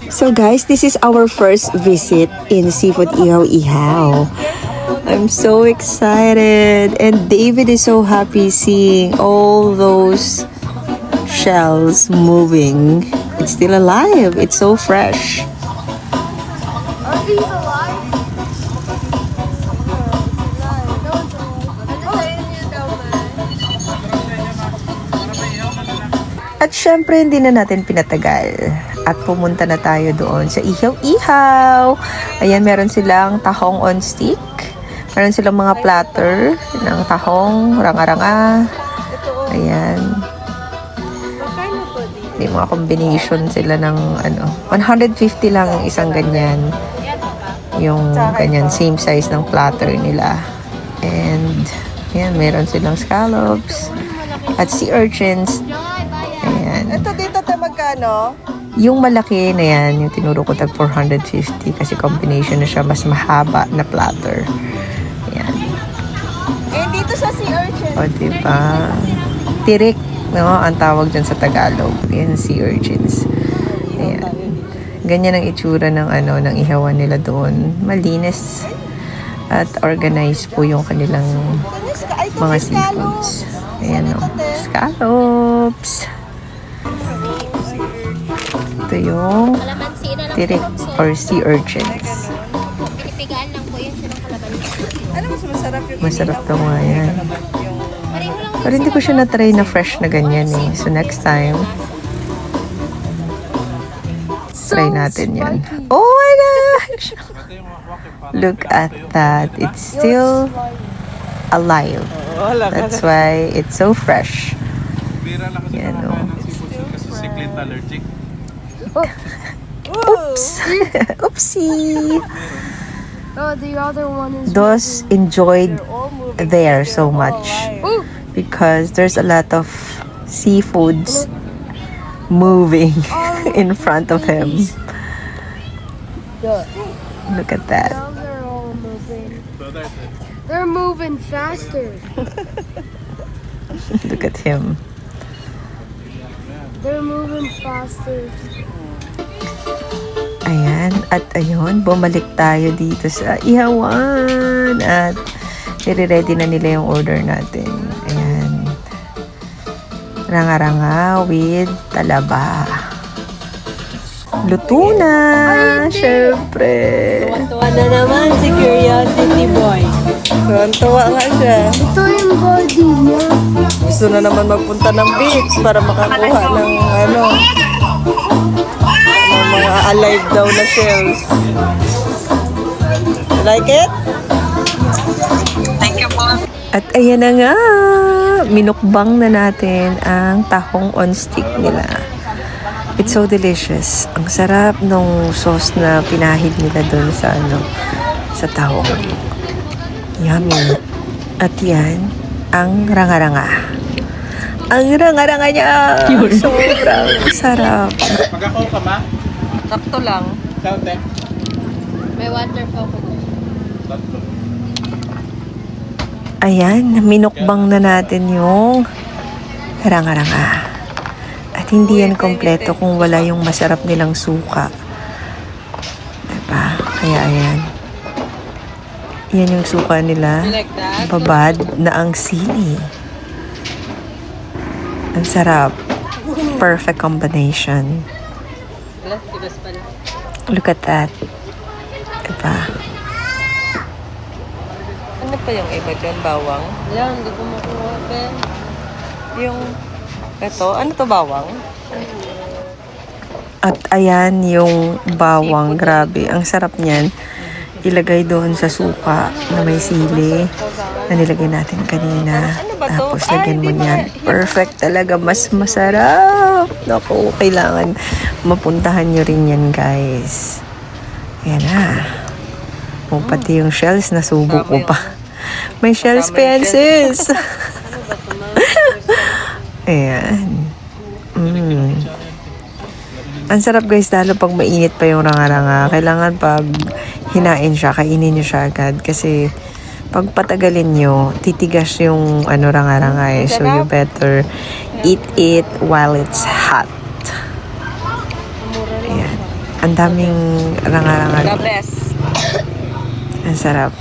So guys, this is our first visit in Seafood Ihaw Ihaw. I'm so excited and David is so happy seeing all those shells moving. It's still alive. It's so fresh. Are these alive? No, it's alive. Ano sa inyo daw, man? At syempre, hindi na natin pinatagal. At pumunta na tayo doon sa Ihaw-Ihaw. Ayan, meron silang tahong on stick. Meron silang mga platter ng tahong, ranga-ranga. Ayan. May mga combination sila ng 150 lang ang isang ganyan. Yung ganyan, same size ng platter nila. And, ayan, meron silang scallops. At sea urchins. Ayan. Ito dito tayo magkano? Yung malaki na yan, yung tinuro ko tag 450 kasi combination na siya, mas mahaba na platter. Ayan. Eh, dito sa sea urchin. O, diba? Tirik, no? Ang tawag dyan sa Tagalog. Yan, sea urchins. Ayan. Ganyan ang itsura ng ng ihawan nila doon. Malinis at organized po yung kanilang mga seafoods. Ayan, no? Scallops. Ito yung tirik or sea urchins. Pinipigaan lang po yun silang kalamansi. Ano mas masarap yung Masarap daw nga yan. Pareho lang Pero hindi ko siya na-try na fresh na ganyan eh. So next time, try natin yan. Oh my gosh! Look at that. It's still alive. That's why it's so fresh. Yan o. Allergic. Oops! Oopsie! Oh, the other one is... Those enjoyed there so much because there's a lot of seafoods moving in front of him. Look at that. Now they're all moving. They're moving faster. Look at him. They're moving faster. Ayan. At ayun, bumalik tayo dito sa ihawan. At nire-ready na nila yung order natin. Ayan. Ranga-ranga with talaba. Luto na! Syempre! Tuwa na naman si Curiosity Boy. Tuwa nga siya. Ito yung body niya. Gusto na naman magpunta ng beach para makakuha ng ng mga alive daw na shells. Like it? At ayan na nga! Minukbang na natin ang tahong on stick nila. It's so delicious. Ang sarap nung sauce na pinahid nila doon sa sa tahong. Yummy. At yan, ang ranga-ranga. Ang ranga-ranga niya! Sobrang sarap. Pag-ako ka ma? Sakto lang. Saute. May water po ako. Ayan, minukbang na natin yung ranga-ranga. At hindi yan kompleto kung wala yung masarap nilang suka. Diba? Kaya ayan. Yan yung suka nila. You like that? Babad na ang sili. Ang sarap. Perfect combination. Tigas pala. Look at that. Diba? Ano pa yung iba dyan? Bawang? Yan, hindi ko makuha, Ben. Yung... Ito? Ano to bawang? At ayan yung bawang. Grabe. Ang sarap niyan. Ilagay doon sa suka na may sili na nilagay natin kanina. Tapos lagyan mo niyan. Perfect talaga. Mas masarap. Naku, kailangan mapuntahan nyo rin yan, guys. Ayan na. O, pati yung shells, nasubo ko pa. May shells pa yan, sis. Ayan. Ang sarap guys, lalo pag mainit pa yung ranga-ranga. Kailangan pag hinain siya, kainin nyo siya agad. Kasi pag patagalin nyo, titigas yung ranga-ranga eh. So you better eat it while it's hot. Ayan. Ang daming ranga-ranga. God bless. Ang sarap.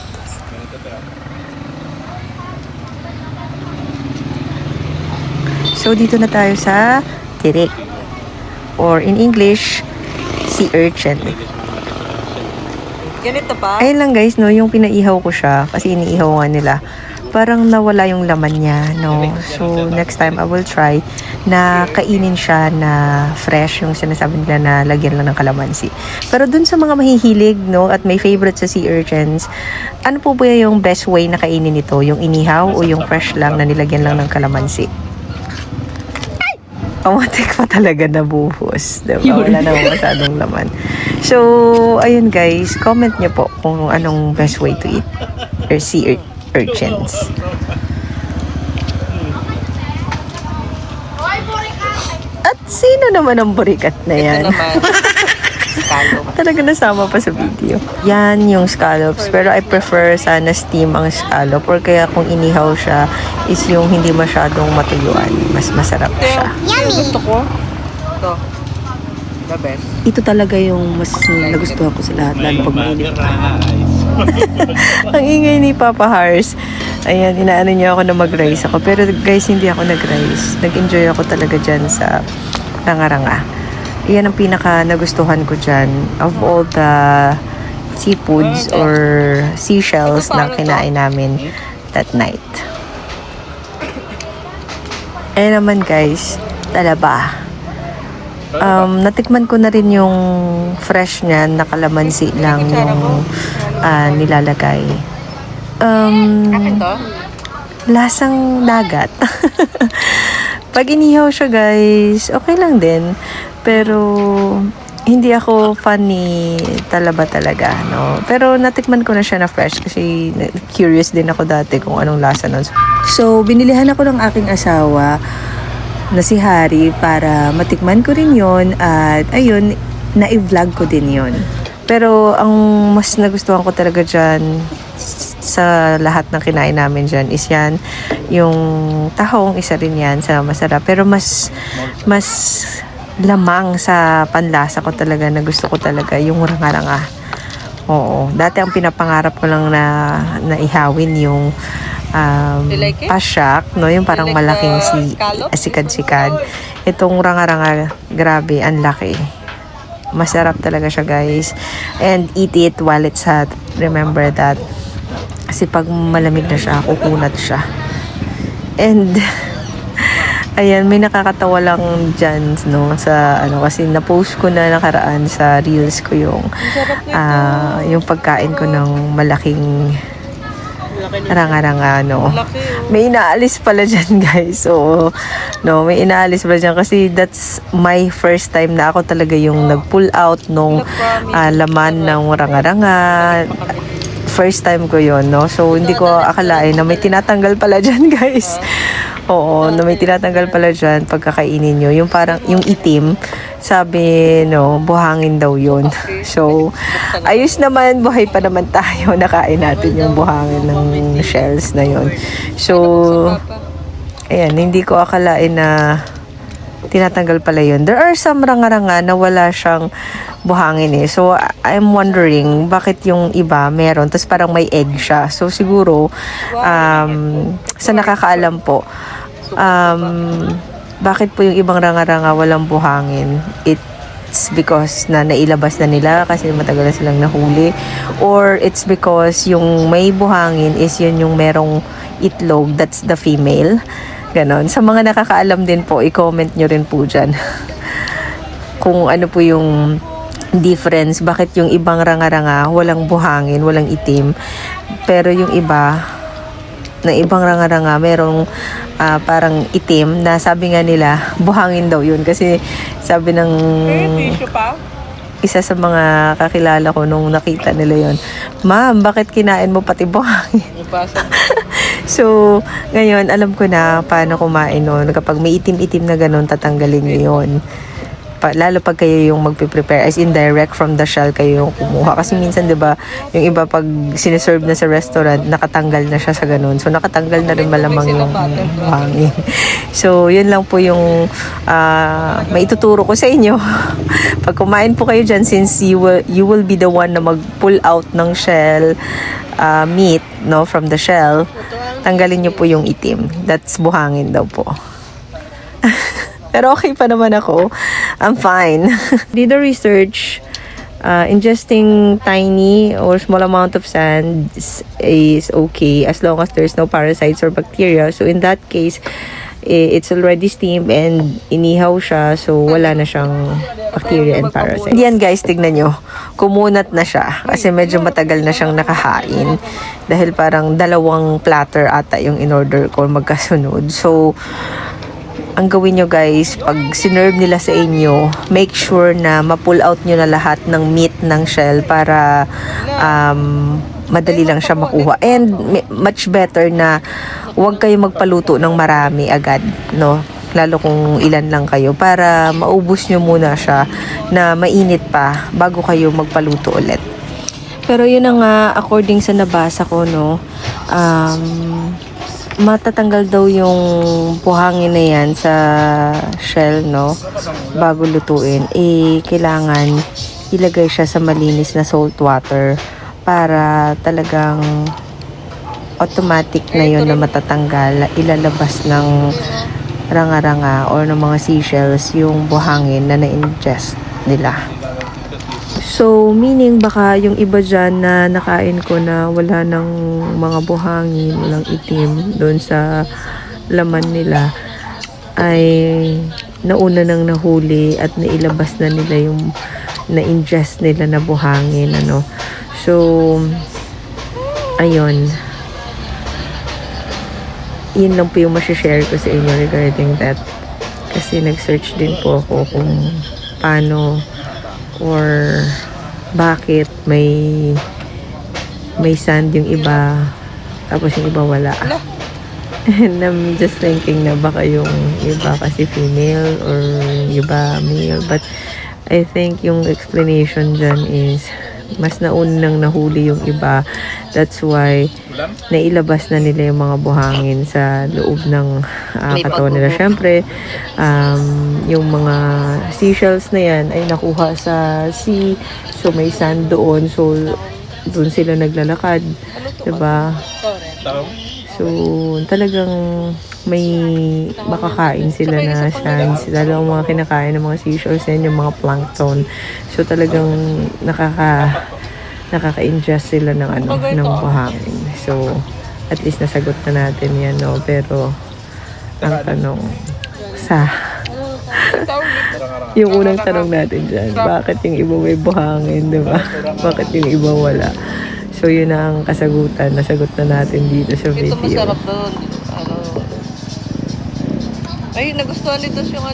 So, dito na tayo sa tirik. Or in English, sea urchin. Ganito pa? Ayun lang guys, no, yung pinaihaw ko siya, kasi iniihaw nga nila, parang nawala yung laman niya, no. So, next time I will try na kainin siya na fresh, yung sinasabi nila na lagyan lang ng kalamansi. Pero dun sa mga mahihilig, no, at may favorite sa sea urchins, ano po ba yung best way na kainin ito? Yung inihaw o yung fresh lang na nilagyan lang ng kalamansi? Pamatik pa talaga nabuhos. Diba? Wala na masyadong laman. So, ayun guys, comment nyo po kung anong best way to eat or sea urchins. At sino naman ang burikat na yan? Ito naman. Scallop. Talaga nasama pa sa video. Yan yung scallops. Pero I prefer sana steam ang scallop. Or kaya kung inihaw siya, is yung hindi masyadong matuyuan. Mas masarap siya. Yung gusto ko. Ito. The best. Ito talaga yung mas nagustuhan ko sa lahat. Lalo pag mainit. Ang ingay ni Papa Hars. Ayan, inaano niya ako na mag-rice ako. Pero guys, hindi ako nag-rice. Nag-enjoy ako talaga dyan sa ranga-ranga. Iyan ang pinaka nagustuhan ko dyan of all the seafoods or seashells na kinain namin that night. Ayan naman guys, talaba. Natikman ko na rin yung fresh niyan, na kalamansi lang yung nilalagay. Akin to? Lasang dagat. Pag inihaw siya guys, okay lang din. Pero hindi ako fan ni talaba talaga, no? Pero natikman ko na siya na fresh kasi curious din ako dati kung anong lasa nun. So, binilihan ako ng aking asawa na si Harry para matikman ko rin yon at ayun, na-vlog ko din yon. Pero ang mas nagustuhan ko talaga dyan sa lahat ng kinain namin dyan is yan, yung tahong, isa rin yan sa masarap. Pero mas lamang sa panlasa ko talaga na gusto ko talaga yung ranga-ranga. Oo. Dati ang pinapangarap ko lang na ihawin yung pasyak, no? Yung parang malaking sikad-sikad. Itong ranga-ranga, grabe, ang laki. Masarap talaga siya guys. And eat it while it's hot. Remember that. Kasi pag malamig na siya, kukunat siya. And ayan, may nakakatawa lang dyan, no, sa kasi na-post ko na nakaraan sa reels ko yung pagkain ko ng malaking ranga-ranga, no. May inaalis pala dyan, guys. So, no, may inaalis pala dyan kasi that's my first time na ako talaga yung nag-pull out nung laman ng ranga-ranga. First time ko yon, no. So, hindi ko akalain na may tinatanggal pala dyan, guys. Oo, na may tinatanggal pala dyan pagkakainin nyo. Yung parang, yung itim, sabi, no, buhangin daw yun. So, ayos naman, buhay pa naman tayo. Nakain natin yung buhangin ng shells na yun. So, ayan, hindi ko akalain na tinatanggal pala yun. There are some ranga-ranga na wala siyang buhangin eh. So, I'm wondering, bakit yung iba meron, tapos parang may egg siya. So, siguro, sa nakakaalam po, bakit po yung ibang ranga-ranga walang buhangin? It's because na nailabas na nila kasi matagal na silang nahuli. Or it's because yung may buhangin is yun yung merong itlog, that's the female. Ganon. Sa mga nakakaalam din po, i-comment nyo rin po dyan. Kung ano po yung difference, bakit yung ibang ranga-ranga walang buhangin, walang itim, pero yung iba na ibang ranga-ranga merong parang itim na sabi nga nila buhangin daw yun kasi sabi ng isa sa mga kakilala ko nung nakita nila yun, ma'am, bakit kinain mo pati buhangin? So, ngayon alam ko na paano kumain nun. Kapag may itim-itim na ganun, tatanggalin nyo yun. lalo pag kayo yung magpe-prepare, as in direct from the shell kayo yung kumuha. Kasi minsan, di ba, yung iba pag sineserve na sa restaurant, nakatanggal na siya sa ganun. So, nakatanggal na rin malamang yung hangin. So, yun lang po yung maituturo ko sa inyo. Pag kumain po kayo dyan, since you will be the one na mag-pull out ng shell meat, no, from the shell, tanggalin nyo po yung itim. That's buhangin daw po. Pero okay pa naman ako. I'm fine. Did the research, ingesting tiny or small amount of sand is okay as long as there's no parasites or bacteria. So in that case, it's already steamed and inihaw siya, so wala na siyang bacteria and parasites. Yan guys, tignan nyo. Kumunat na siya kasi medyo matagal na siyang nakahain dahil parang 2 platter ata yung in-order ko magkasunod. So, ang gawin nyo guys, pag sinerve nila sa inyo, make sure na ma-pull out nyo na lahat ng meat ng shell para madali lang siya makuha. And much better na huwag kayo magpaluto ng marami agad, no? Lalo kung ilan lang kayo, para maubos nyo muna siya na mainit pa bago kayo magpaluto ulit. Pero yun na nga, according sa nabasa ko, no, matatanggal daw yung buhangin na yan sa shell, no, bago lutuin. Kailangan ilagay siya sa malinis na salt water para talagang automatic na yun na matatanggal. Ilalabas ng ranga-ranga or ng mga seashells yung buhangin na na-ingest nila. So, meaning baka yung iba dyan na nakain ko na wala ng mga buhangin, walang itim doon sa laman nila, ay nauna nang nahuli at nailabas na nila yung na-ingest nila na buhangin, ano. So, ayun. Yun lang po yung masishare ko sa inyo regarding that. Kasi nag-search din po ako kung paano or bakit may sand yung iba tapos yung iba wala. And I'm just thinking na baka yung iba kasi female or yung iba male, but I think yung explanation dyan is mas naunang nahuli yung iba. That's why nailabas na nila yung mga buhangin sa loob ng katawan nila. Syempre, yung mga seashells na yan ay nakuha sa sea. So, may sand doon. So, doon sila naglalakad. Diba? So, talagang may makakain sila na sands. Lalo ang mga kinakain ng mga seashells yan, yung mga plankton. So, talagang nakaka-ingest sila ng ng buhangin. So, at least nasagot na natin yan, no? Pero, ang tanong, yung unang tanong natin dyan, bakit yung iba may buhangin, diba? Bakit yung iba wala? So, yun ang kasagutan. Nasagot na natin dito sa video. Ito masarap doon. Ay, nagustuhan nito yung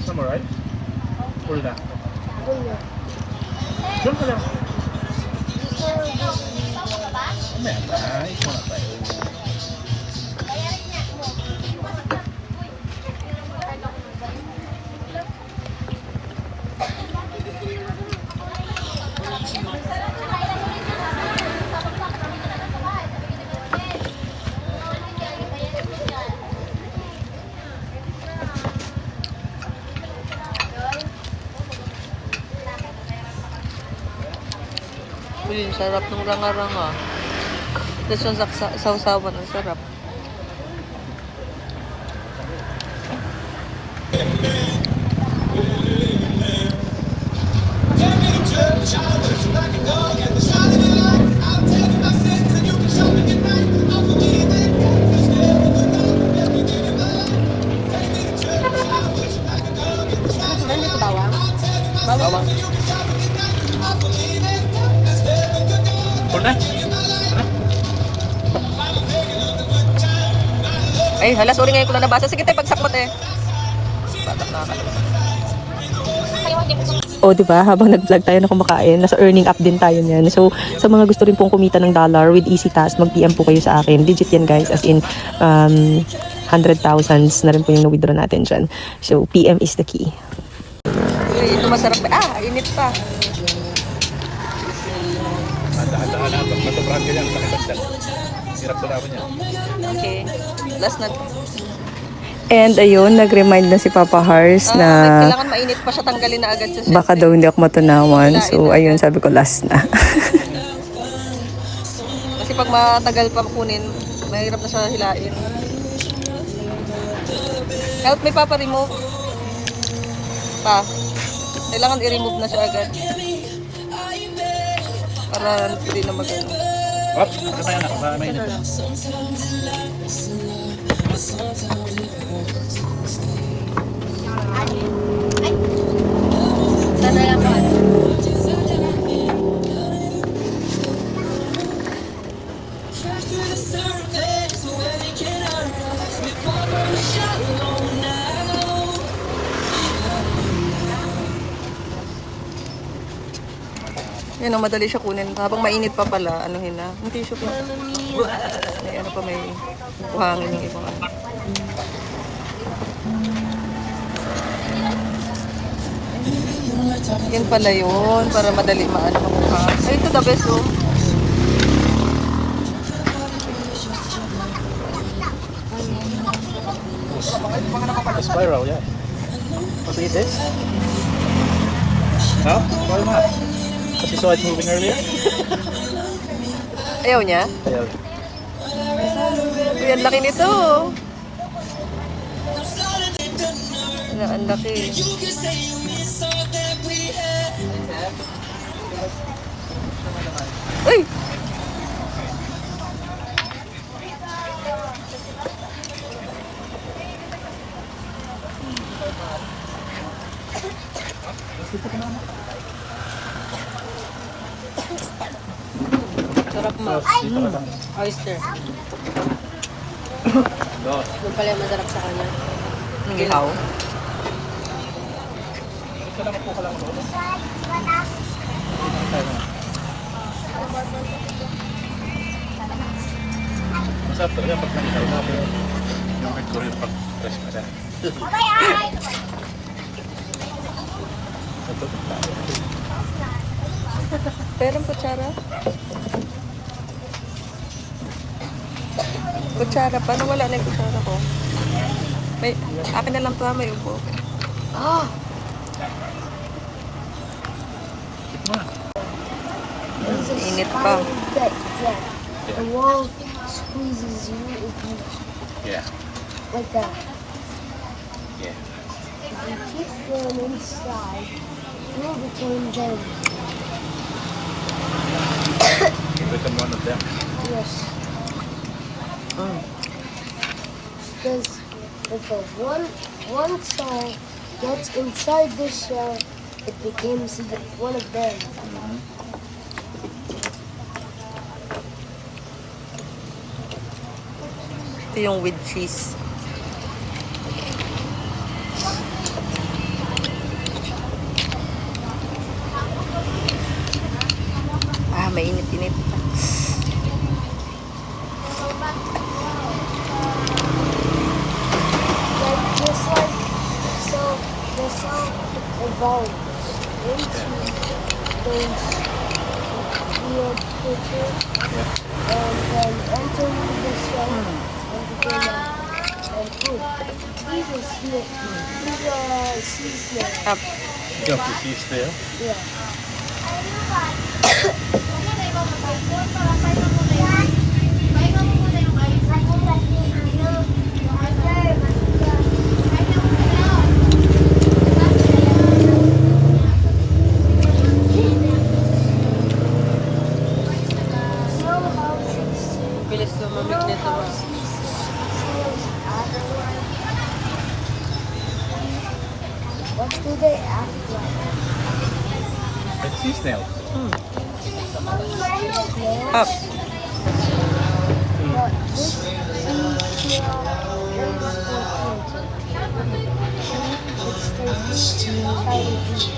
Some alright? Pull na. Diyan ka lang. Mamaya, ikaw na tayo. Uy, sarap ng ranga-ranga. Tapos yung sausawan, ang sarap. Bawang. Pull na. Ay, hala, sorry ngayon ko na nabasa. Sige tayo, pagsakmot eh. Batak na O, diba? Habang nag-vlog tayo na kumakain, nasa earning up din tayo niyan. So, sa mga gusto rin pong kumita ng dollar with easy task, mag-PM po kayo sa akin. Legit yan, guys. As in, 100,000s na rin po yung na-withdraw natin dyan. So, PM is the key. Ito masarap pa. Init pa. Dahan-dahan na. Pag natubrahan ka yan, pakibagdag. Hirap sa laban niya. Okay. Last na. And ayun, nag-remind na si Papa Hars na Kailangan mainit pa siya. Tanggalin na agad sa baka daw hindi ako matunawan. So, ayun, sabi ko last na. Kasi pag matagal pa kunin, mahirap na siya hilain. Help me, Papa, remove. Pa. Kailangan i-remove na siya agad. Para hindi na mag-ano. Hop! Ano yan ako? Mainit. Yan, madali siya kunin. Habang mainit pa pala, anuhin na. Yung tissue pa. May ano pa, may buhangin yung ibang ano. Yan pala yun, para madali maano ng mukha. Ay, ito the best, oh. The spiral, yeah. Want to eat this? No? Why not? Because you saw it moving earlier? Ayaw niya? Ayaw. Uy, ang laki nito. Ang laki. Uy! Sarap mo. Oyster. Yung pala yung masarap sa kanya. Ang gihaw. Masarap talaga pag nakikaw na pero yung mercury yung pag-fresh pa siya. Perang kutsara? Kutsara, paano wala na yung kutsara ko? May, akin na lang pa, may upo. Ah! Init pa. Yeah. The wall squeezes you if you Yeah. like that. Yeah. If you keep going inside, you'll become them. You become one of them. Yes. Because if one soul gets inside the shell, it becomes one of them. Ito yung with cheese. Ah, mainit-init. So the soul evolves into those weird creatures and then enter the shell and become food. These are snakes. These are sea snakes. Up. You have to see still. Yeah. Bilis lumamig nito. What do they act like? Like sea snails. Up. But this sea snail is It's Chinese.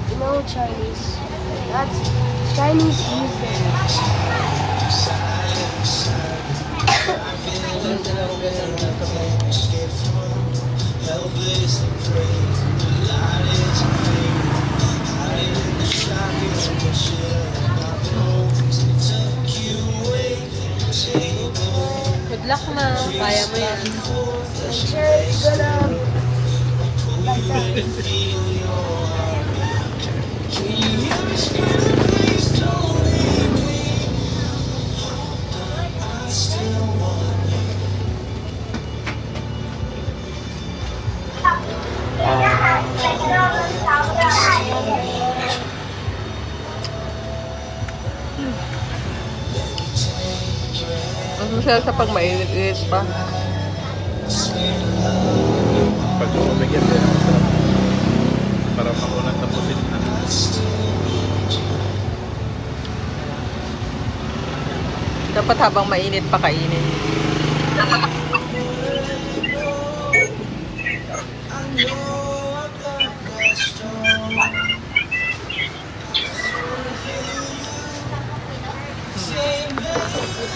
You know Chinese. That's Chinese use it. Good luck, ma. Kaya mo yan. Sure, it's gonna... Ang masaya sa pag mainit-init pa. Pag lumabigyan din ang sarap. Para makunat na pusin na. Dapat habang mainit pa kainin.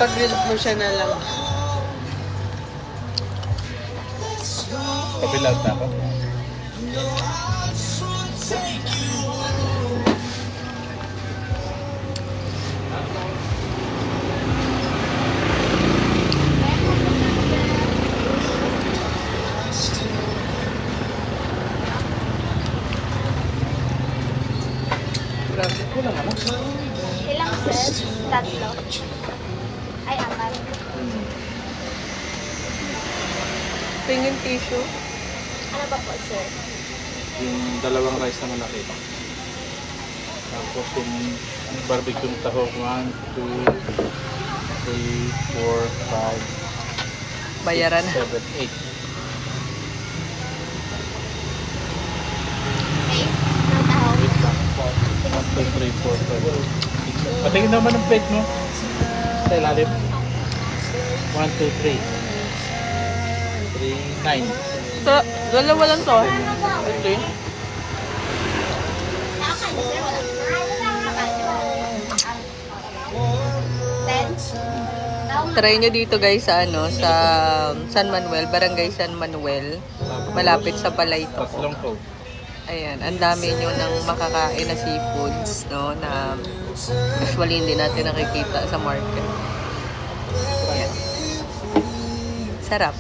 Pag-grill mo siya na lang. Pabilad na ako. Grabe. Ilang set? Tatlo. Ay, apat. Tingin tissue. Ano ba po, sir? Yung dalawang rice na malaki. Tapos yung barbecue taho, 1, 2, 3, 4, 5, Bayaran. 7, 8. Okay. Nang tahaw. Wait lang. 1, 2, 3, 4, 5. Patingin naman ang plate mo. Sa ilalim. 1, 2, 3. 3, 9. So, dalawa lang to. Okay. Nakakano, sir? Wala. Ten? Try nyo dito guys sa ano, sa San Manuel, Barangay San Manuel. Malapit sa Palayto. Tatlong to. Ayan, ang dami nyo ng makakain na seafoods, no, na usually hindi natin nakikita sa market. Ayan. Sarap.